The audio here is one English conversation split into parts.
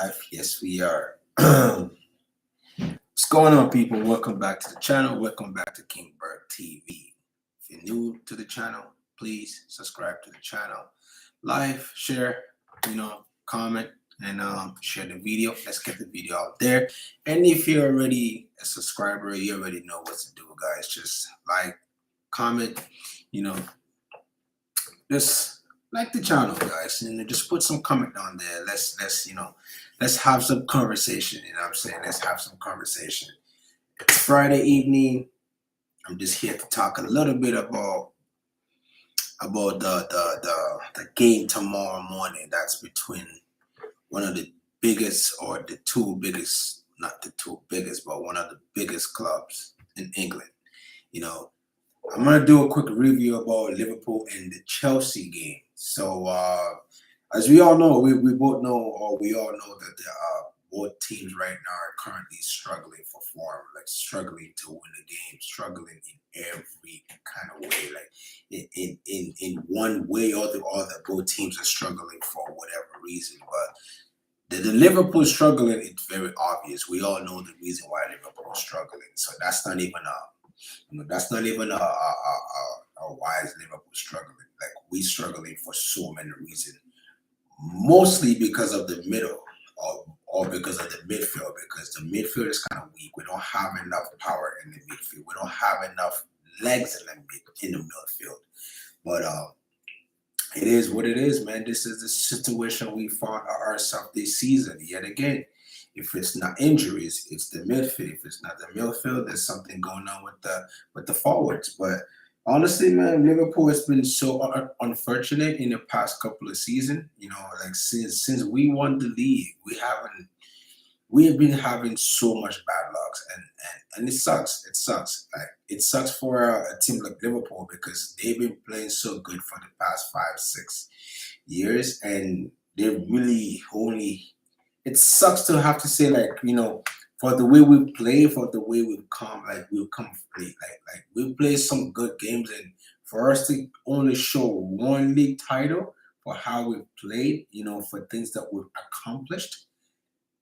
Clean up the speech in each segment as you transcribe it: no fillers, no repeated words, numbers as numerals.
Live. Yes, we are. What's going on, people? Welcome back to the channel. Welcome back to Kingberg TV. If you're new to the channel, please subscribe to the channel. Like, share, comment, and share the video. Let's get the video out there. And if you're already a subscriber, you already know what to do, guys. Just like, comment, you know, just like the channel, guys, and just put some comment down there. Let's have some conversation. You know what I'm saying? Let's have some conversation. It's Friday evening. I'm just here to talk a little bit about the game tomorrow morning. That's between one of the biggest, or the two biggest, not the two biggest, but one of the biggest clubs in England. You know, I'm gonna do a quick review about Liverpool and the Chelsea game. So, as we all know, we both know, or we all know that both teams right now are currently struggling for form, like struggling to win the game, struggling in every kind of way, like in one way or the other. Both teams are struggling for whatever reason, but the Liverpool struggling, it's very obvious. We all know the reason why Liverpool is struggling. So that's not even a why is Liverpool struggling. Like, we struggling for so many reasons, mostly because of the middle, or because of the midfield, because the midfield is kind of weak. We don't have enough power in the midfield. We don't have enough legs in the midfield. But it is what it is, man. This is the situation we found ourselves this season yet again. If it's not injuries, it's the midfield. If it's not the midfield, there's something going on with the forwards. But honestly, man, Liverpool has been so unfortunate in the past couple of seasons. You know, like since we won the league, we have been having so much bad lucks, and it sucks. It sucks. Like, it sucks for a team like Liverpool, because they've been playing so good for the past 5, 6 years, and they really only. It sucks to have to say, like, for the way we play, for the way we've come play, like we play some good games, and for us to only show one league title for how we've played, for things that we've accomplished.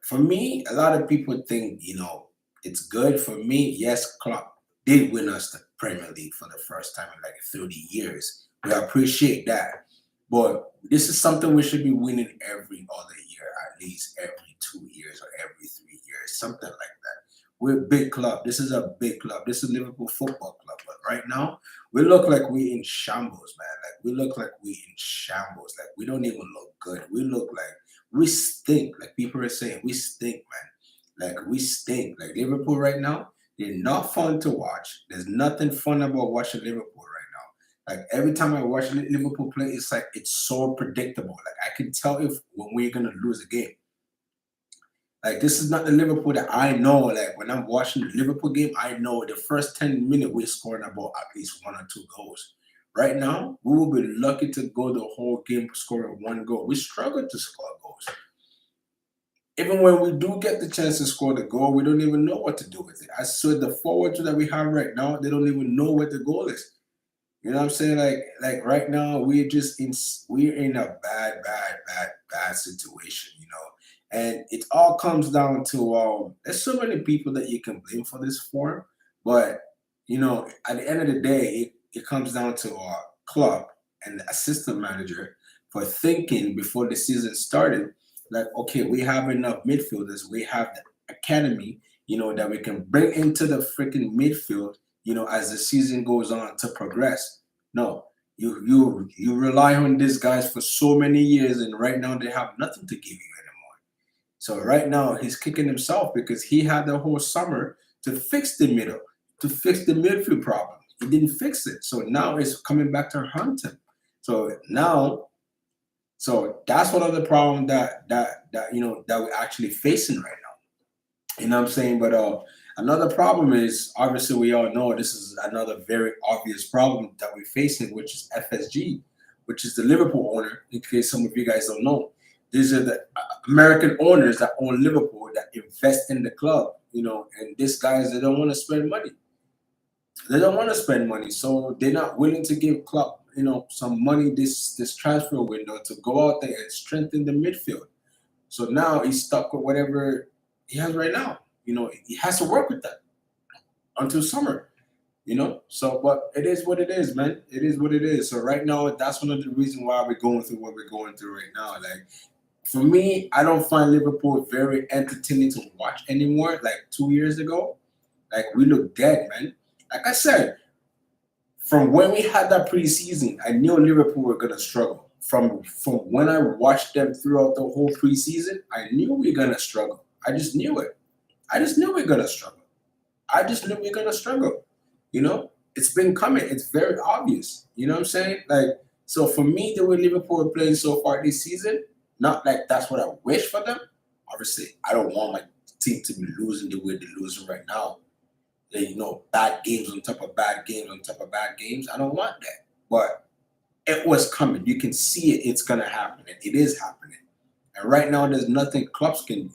For me, a lot of people think, it's good. For me, yes, Klopp did win us the Premier League for the first time in like 30 years. We appreciate that. But this is something we should be winning every other year, at least every 2 years or every 3 years, something like that. We're a big club. This is a big club. This is Liverpool Football Club. But right now, we look like we in shambles, man. Like, we look like we in shambles. Like, we don't even look good. We look like we stink. Like people are saying, we stink, man. Like, we stink. Like, Liverpool right now, they're not fun to watch. There's nothing fun about watching Liverpool right now. Like, every time I watch Liverpool play, it's like it's so predictable. Like, I can tell if when we're gonna lose a game. Like, this is not the Liverpool that I know. Like, when I'm watching the Liverpool game, I know the first 10 minutes we're scoring about at least 1 or 2 goals. Right now, we will be lucky to go the whole game scoring 1 goal. We struggle to score goals. Even when we do get the chance to score the goal, we don't even know what to do with it. I saw the forwards that we have right now, they don't even know where the goal is. You know what I'm saying? Like right now, we're in a bad situation, And it all comes down to there's so many people that you can blame for this form, but at the end of the day, it comes down to our club and the assistant manager for thinking before the season started, like, okay, we have enough midfielders, we have the academy, that we can bring into the freaking midfield, as the season goes on to progress. No, you rely on these guys for so many years, and right now they have nothing to give you anymore. So right now he's kicking himself because he had the whole summer to fix the middle, to fix the midfield problem. He didn't fix it, so now it's coming back to haunt him. So that's one of the problems that we're actually facing right now. You know what I'm saying? But another problem is, obviously, we all know this is another very obvious problem that we're facing, which is FSG, which is the Liverpool owner. In case some of you guys don't know, these are the American owners that own Liverpool, that invest in the club. And these guys, they don't want to spend money. They don't want to spend money, so they're not willing to give club, some money this transfer window to go out there and strengthen the midfield. So now he's stuck with whatever he has right now. He has to work with that until summer. So but it is what it is, man. It is what it is. So right now, that's one of the reasons why we're going through what we're going through right now. Like for me, I don't find Liverpool very entertaining to watch anymore. Like 2 years ago, like we look dead, man. Like I said, from when we had that preseason, I knew Liverpool were gonna struggle. From when I watched them throughout the whole preseason, I knew we were gonna struggle. I just knew it. I just knew we were gonna struggle. I just knew we were gonna struggle. It's been coming. It's very obvious. You know what I'm saying? Like, so for me, the way Liverpool are playing so far this season, not like that's what I wish for them. Obviously, I don't want my team to be losing the way they're losing right now. Bad games on top of bad games on top of bad games. I don't want that. But it was coming. You can see it. It's gonna happen. And it is happening. And right now, there's nothing Klopp can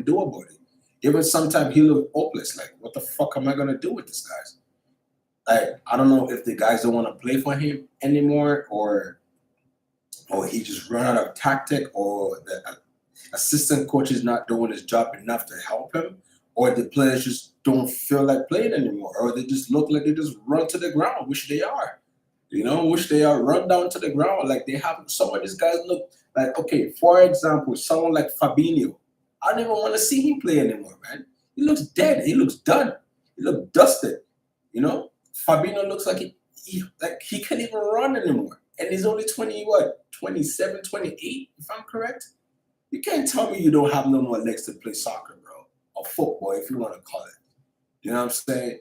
do about it. Even sometimes he look hopeless. Like, what the fuck am I gonna do with this guys? Like, I don't know if the guys don't want to play for him anymore, or he just run out of tactic, or the assistant coach is not doing his job enough to help him, or the players just don't feel like playing anymore, or they just look like they just run to the ground, which they are. Which they are run down to the ground. Like they have some of these guys look like, okay, for example, someone like Fabinho. I don't even want to see him play anymore, man. He looks dead. He looks done. He looks dusted. Fabinho looks like he can't even run anymore. And he's only 20, what, 27, 28, if I'm correct? You can't tell me you don't have no more legs to play soccer, bro. Or football, if you want to call it. You know what I'm saying?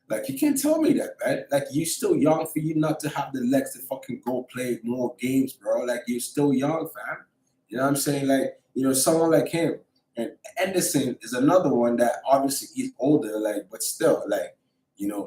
Like, you can't tell me that, man. Like, you're still young for you not to have the legs to fucking go play more games, bro. Like, you're still young, fam. You know what I'm saying? Like, someone like him. And Anderson is another one that obviously he's older, like, but still, like,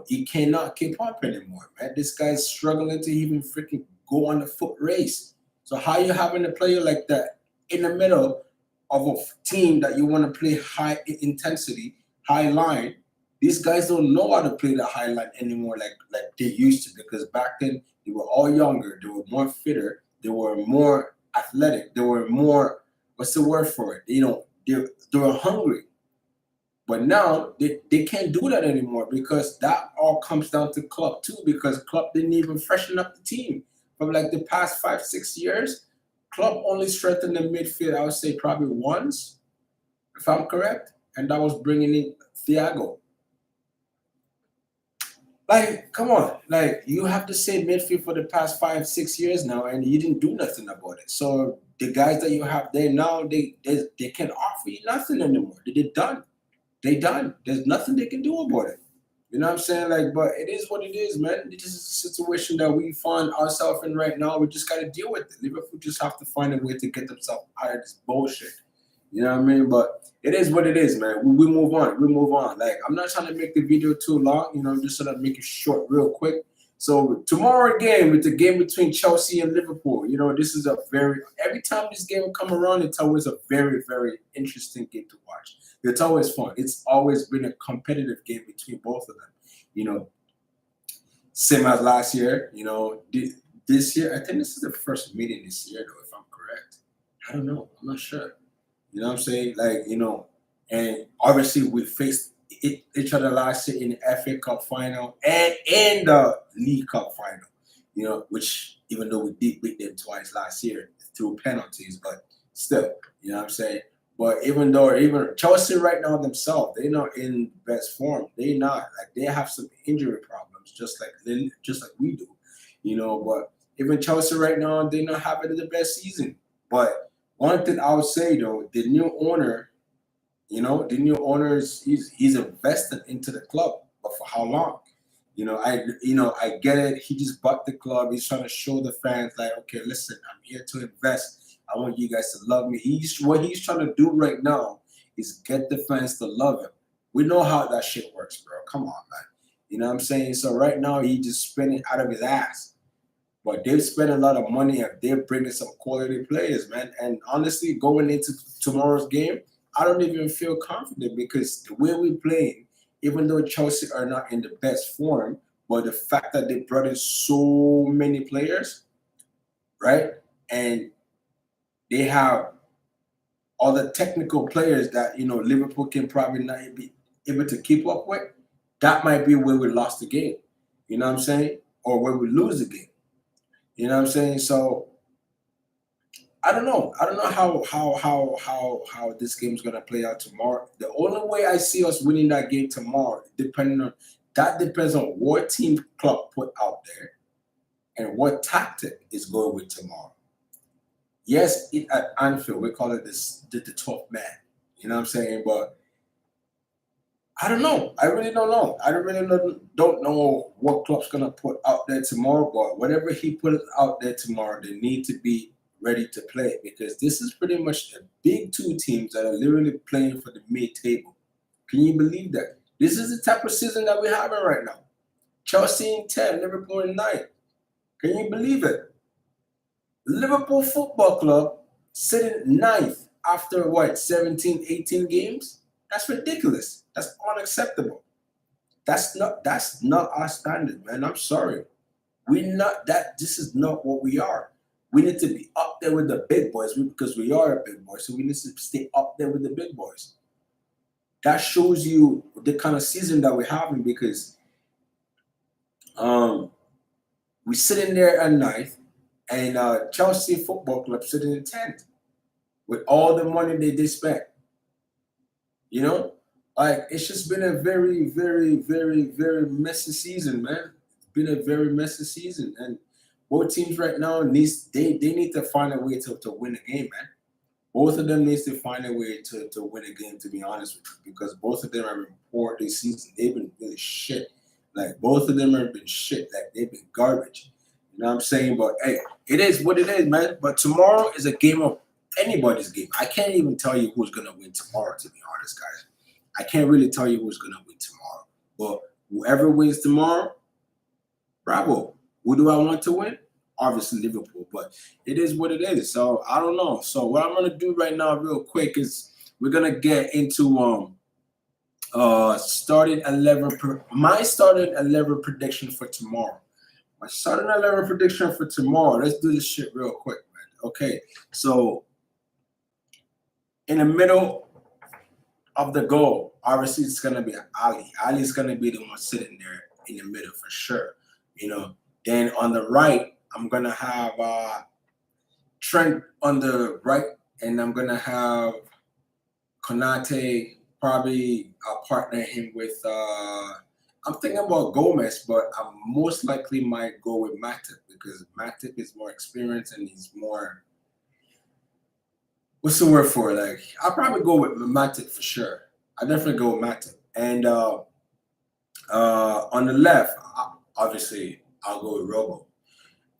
he cannot keep up anymore, man. This guy's struggling to even freaking go on the foot race. So how you having a player like that in the middle of a team that you want to play high intensity, high line? These guys don't know how to play the high line anymore like they used to, because back then they were all younger, they were more fitter, they were more athletic, they were more, what's the word for it? They were hungry. But now they can't do that anymore, because that all comes down to Klopp too, because Klopp didn't even freshen up the team. From like the past 5-6 years, Klopp only strengthened the midfield, I would say probably once, if I'm correct, and that was bringing in Thiago. Like, come on, like you have the same midfield for the past 5-6 years now, and you didn't do nothing about it. So the guys that you have there now, they can't offer you nothing anymore. They're done. They done. There's nothing they can do about it. You know what I'm saying? Like, but it is what it is, man. This is a situation that we find ourselves in right now. We just got to deal with it. Liverpool just have to find a way to get themselves out of this bullshit. You know what I mean? But it is what it is, man. We move on. We move on. Like, I'm not trying to make the video too long, just sort of make it short real quick. So tomorrow game, with the game between Chelsea and Liverpool, this is every time this game will come around, it's always a very, very interesting game to watch. It's always fun. It's always been a competitive game between both of them. Same as last year, this year, I think this is the first meeting this year, though, if I'm correct. I don't know. I'm not sure. You know what I'm saying? Like, and obviously we faced each other last year in the FA Cup final and in the League Cup final, which even though we did beat them twice last year through penalties, but still, you know what I'm saying? But even Chelsea right now themselves, they're not in best form. They're not. Like, they have some injury problems, just like we do, But even Chelsea right now, they're not having the best season. But one thing I would say though, the new owner he's invested into the club, but for how long? I get it. He just bought the club. He's trying to show the fans, like, okay, listen, I'm here to invest. I want you guys to love me. What he's trying to do right now is get the fans to love him. We know how that shit works, bro. Come on, man. You know what I'm saying? So right now he just spending out of his ass. But they've spent a lot of money and they're bringing some quality players, man. And honestly, going into tomorrow's game, I don't even feel confident, because the way we're playing, even though Chelsea are not in the best form, but the fact that they brought in so many players, right? And they have all the technical players that Liverpool can probably not be able to keep up with, that might be where we lost the game. You know what I'm saying? Or where we lose the game. You know what I'm saying? So I don't know. I don't know how this game's gonna play out tomorrow. The only way I see us winning that game tomorrow, depends on what team Klopp put out there and what tactic is going with tomorrow. Yes, at Anfield we call it the 12th man. You know what I'm saying? But I don't know. I really don't know. I don't know what Klopp's gonna put out there tomorrow. But whatever he put out there tomorrow, they need to be ready to play because this is pretty much the big two teams that are literally playing for the mid table. Can you believe that? This is the type of season that we're having right now. Chelsea in 10, Liverpool in 9. Can you believe it? Liverpool Football Club sitting ninth after what, 17, 18 games? That's ridiculous. That's unacceptable. That's not our standard, man. I'm sorry. We're not that. This is not what we are. We need to be up there with the big boys because we are a big boy. So we need to stay up there with the big boys. That shows you the kind of season that we're having because we're sitting there at ninth, and Chelsea Football Club sitting in 10th with all the money they spent. You know, like it's just been a very, very, very, very messy season, man. It's been a very messy season, and both teams right now they need to find a way to win the game, man. Both of them needs to find a way to win a game. To be honest with you, because both of them have been poor this season. They've been really shit. Like both of them have been shit. Like they've been garbage. You know what I'm saying? But hey, it is what it is, man. But tomorrow is a game of anybody's game. I can't even tell you who's gonna win tomorrow. To be honest, guys, I can't really tell you who's gonna win tomorrow. But whoever wins tomorrow, bravo. Who do I want to win? Obviously Liverpool, but it is what it is. So I don't know. So what I'm gonna do right now, real quick, is we're gonna get into starting 11. My starting 11 prediction for tomorrow. My starting 11 prediction for tomorrow. Let's do this shit real quick, man. Okay, so in the middle of the goal, obviously it's gonna be Ali. Ali's gonna be the one sitting there in the middle for sure. You know. Then on the right, I'm gonna have Trent on the right, and I'm gonna have Konate. Probably I'll partner him with. I'm thinking about Gomez, but I most likely might go with Matip because Matip is more experienced and he's more. What's the word for it? Like I'll probably go with Matip for sure. I definitely go with Matip, and on the left, obviously I'll go with Robo.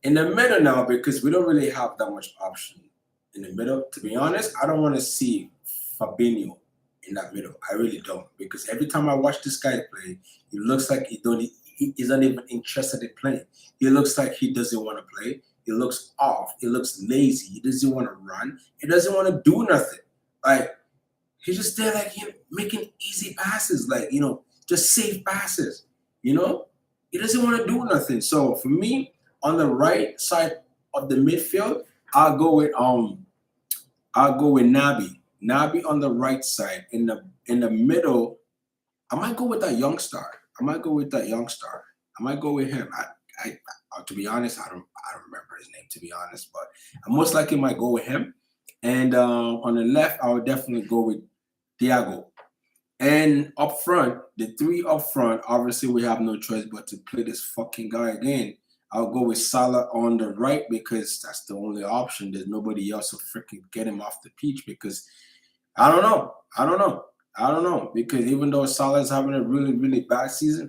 In the middle now, because we don't really have that much option in the middle. To be honest, I don't want to see Fabinho in that middle. I really don't, because every time I watch this guy play, he looks like he's not even interested in playing. He looks like he doesn't want to play. He looks off. He looks lazy. He doesn't want to run. He doesn't want to do nothing. Like he's just there, like making easy passes, like just safe passes. He doesn't want to do nothing. So for me, on the right side of the midfield, I'll go with Nabi. Nabi on the right side. In the middle, I might go with that young star. I might go with him. To be honest, I don't remember his name, to be honest, but I most likely might go with him. And on the left, I would definitely go with Thiago. And up front, the three up front, obviously we have no choice but to play this fucking guy again. I'll go with Salah on the right because that's the only option. There's nobody else to freaking get him off the pitch because I don't know. Because even though Salah is having a really, really bad season,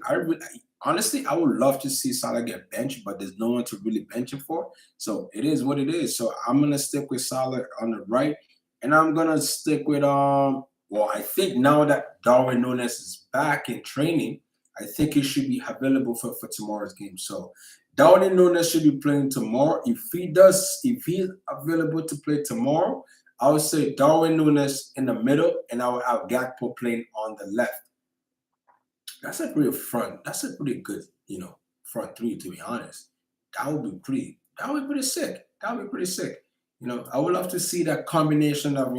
honestly, I would love to see Salah get benched, but there's no one to really bench him for. So it is what it is. So I'm going to stick with Salah on the right. And I'm going to stick with I think now that Darwin Núñez is back in training, I think he should be available for tomorrow's game. So Darwin Núñez should be playing tomorrow. If he's available to play tomorrow, I would say Darwin Núñez in the middle, and I would have Gakpo playing on the left. That's a pretty good, front three, to be honest. That would be pretty sick. I would love to see that combination of,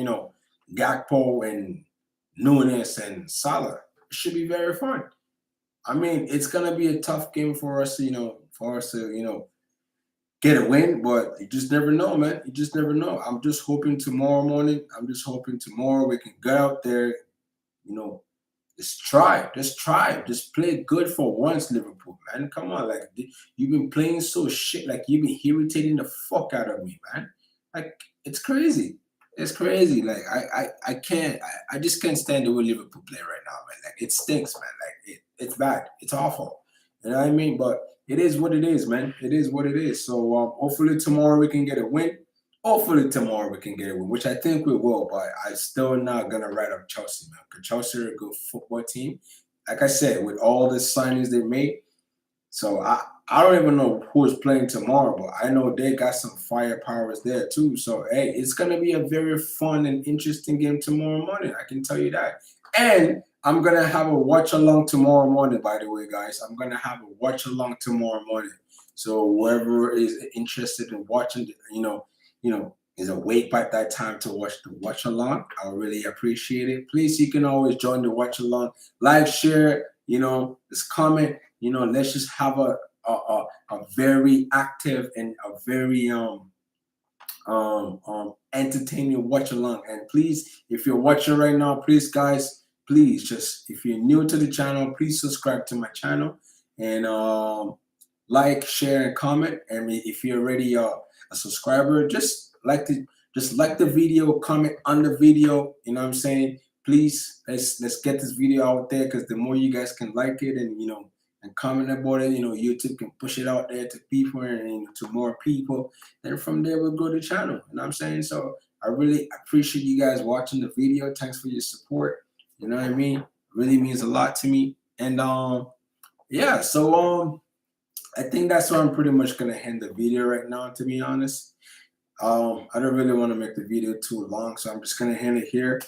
Gakpo and Nunes and Salah. It should be very fun. I mean, it's gonna be a tough game for us, to get a win, but you just never know, man. You just never know. I'm just hoping tomorrow morning. I'm just hoping tomorrow we can get out there, you know, just play good for once, Liverpool, man. Come on, like you've been playing so shit, like you've been irritating the fuck out of me, man. Like it's crazy. It's crazy. Like I can't. I just can't stand the way Liverpool play right now, man. Like it stinks, man. Like it's bad. It's awful. You know what I mean? But it is what it is, man. It is what it is. So hopefully tomorrow we can get a win. Hopefully tomorrow we can get a win, which I think we will. But I'm still not gonna write up Chelsea, man. Because Chelsea are a good football team. Like I said, with all the signings they made, so I don't even know who is playing tomorrow, but I know they got some firepowers there too. So hey, it's gonna be a very fun and interesting game tomorrow morning. I can tell you that. And I'm gonna have a watch along tomorrow morning. By the way, guys, I'm gonna have a watch along tomorrow morning. So whoever is interested in watching, is awake by that time to watch the watch along, I'll really appreciate it. Please, you can always join the watch along, like, share, just comment. Let's just have a very active and a very entertaining watch along. And please, if you're watching right now, please, guys, please just, if you're new to the channel, please subscribe to my channel and like, share, and comment. And if you're already a subscriber, just like the video, comment on the video. You know what I'm saying? Please, let's get this video out there, because the more you guys can like it and and comment about it, YouTube can push it out there to people and to more people. And from there we'll grow the channel. You know what I'm saying? So I really appreciate you guys watching the video. Thanks for your support. You know what I mean? It really means a lot to me. And yeah, so I think that's where I'm pretty much gonna end the video right now, to be honest. I don't really want to make the video too long, so I'm just gonna end it here.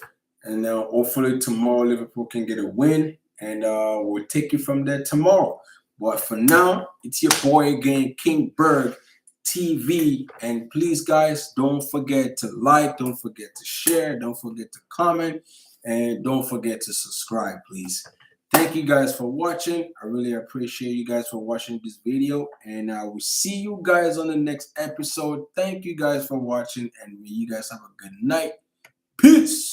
And hopefully tomorrow Liverpool can get a win, and we'll take it from there tomorrow. But for now, it's your boy again, King Berg TV. And please, guys, don't forget to like, don't forget to share, don't forget to comment, and don't forget to subscribe, please. Thank you guys for watching. I really appreciate you guys for watching this video, and I will see you guys on the next episode. Thank you guys for watching, and may you guys have a good night. Peace.